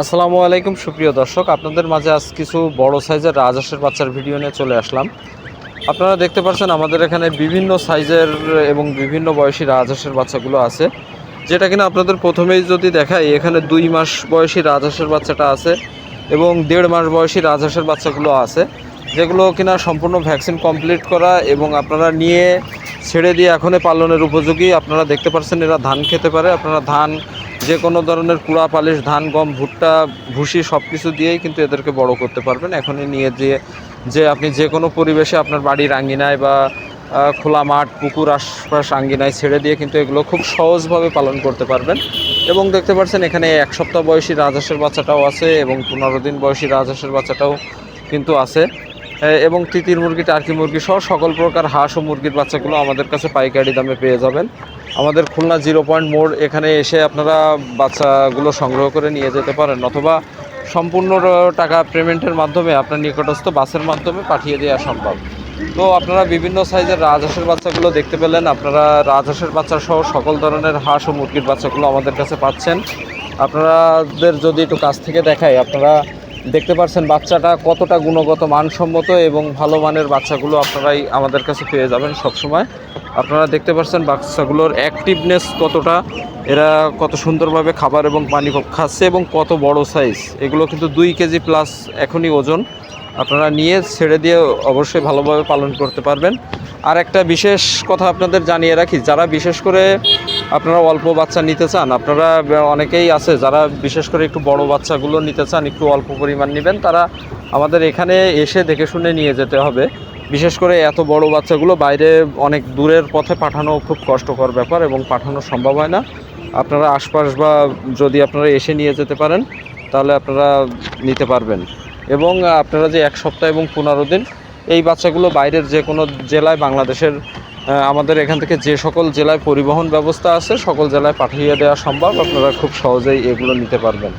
আসসালামু আলাইকুম সুপ্রিয় দর্শক, আপনাদের মাঝে আজ কিছু বড় সাইজের রাজহাঁসের বাচ্চার ভিডিও নিয়ে চলে আসলাম। আপনারা দেখতে পাচ্ছেন আমাদের এখানে বিভিন্ন সাইজের এবং বিভিন্ন বয়সী রাজহাঁসের বাচ্চাগুলো আছে, যেটা কিনা আপনাদের প্রথমেই যদি দেখাই, এখানে 2 মাস বয়সী রাজহাঁসের বাচ্চাটা আছে এবং 1.5 মাস বয়সী রাজহাঁসের বাচ্চাগুলো আছে, যেগুলো কিনা সম্পূর্ণ ভ্যাকসিন কমপ্লিট করা এবং আপনারা নিয়ে ছেড়ে দিয়ে এখনই পালনের উপযোগী। আপনারা দেখতে পাচ্ছেন এরা ধান খেতে পারে। আপনারা ধান, যে কোনো ধরনের কুড়া পালিশ, ধান, গম, ভুট্টা, ভুসি সব কিছু দিয়েই কিন্তু এদেরকে বড় করতে পারবেন। এখনই নিয়ে যে আপনি যে কোনো পরিবেশে আপনার বাড়ির আঙ্গিনায় বা খোলা মাঠ, পুকুর আশপাশ আঙ্গিনায় ছেড়ে দিয়ে কিন্তু এগুলো খুব সহজভাবে পালন করতে পারবেন। এবং দেখতে পাচ্ছেন এখানে 1 সপ্তাহ বয়সী রাজহাঁসের বাচ্চাটাও আছে এবং 15 দিন বয়সী রাজহাঁসের বাচ্চাটাও কিন্তু আছে। এবং তিতির মুরগি, টার্কি মুরগি সহ সকল প্রকার হাঁস ও মুরগির বাচ্চাগুলো আমাদের কাছে পাইকারি দামে পেয়ে যাবেন। আমাদের খুলনা 0 পয়েন্ট মোড়, এখানে এসে আপনারা বাচ্চাগুলো সংগ্রহ করে নিয়ে যেতে পারেন, অথবা সম্পূর্ণ টাকা পেমেন্টের মাধ্যমে আপনার নিকটস্থ বাসের মাধ্যমে পাঠিয়ে দেওয়া সম্ভব। তো আপনারা বিভিন্ন সাইজের রাজহাঁসের বাচ্চাগুলো দেখতে পেলেন। আপনারা রাজহাঁসের বাচ্চা সহ সকল ধরনের হাঁস ও মুরগির বাচ্চাগুলো আমাদের কাছে পাচ্ছেন। আপনাদের যদি একটু কাছ থেকে দেখাই, আপনারা দেখতে পাচ্ছেন বাচ্চাটা কতটা গুণগত মানসম্মত এবং ভালো মানের বাচ্চাগুলো আপনারাই আমাদের কাছে পেয়ে যাবেন সবসময়। আপনারা দেখতে পাচ্ছেন বাচ্চাগুলোর অ্যাক্টিভনেস কতটা, এরা কত সুন্দরভাবে খাবার এবং পানি খাচ্ছে এবং কত বড় সাইজ। এগুলো কিন্তু 2 কেজি প্লাস এখনই ওজন। আপনারা নিয়ে ছেড়ে দিয়ে অবশ্যই ভালোভাবে পালন করতে পারবেন। আর একটা বিশেষ কথা আপনাদের জানিয়ে রাখি, যারা বিশেষ করে আপনারা অল্প বাচ্চা নিতে চান, আপনারা অনেকেই আছে যারা বিশেষ করে একটু বড় বাচ্চাগুলো নিতে চান, একটু অল্প পরিমাণ নেবেন, তারা আমাদের এখানে এসে দেখে শুনে নিয়ে যেতে হবে। বিশেষ করে এত বড় বাচ্চাগুলো বাইরে অনেক দূরের পথে পাঠানো খুব কষ্টকর ব্যাপার এবং পাঠানো সম্ভব হয় না। আপনারা আশপাশ বা যদি আপনারা এসে নিয়ে যেতে পারেন তাহলে আপনারা নিতে পারবেন। এবং আপনারা যে 1 সপ্তাহ এবং 15 দিন, এই বাচ্চাগুলো বাইরের যে কোনো জেলায় বাংলাদেশের, আমাদের এখান থেকে যে সকল জেলায় পরিবহন ব্যবস্থা আছে সকল জেলায় পাঠিয়ে দেওয়া সম্ভব। আপনারা খুব সহজেই এগুলো নিতে পারবেন।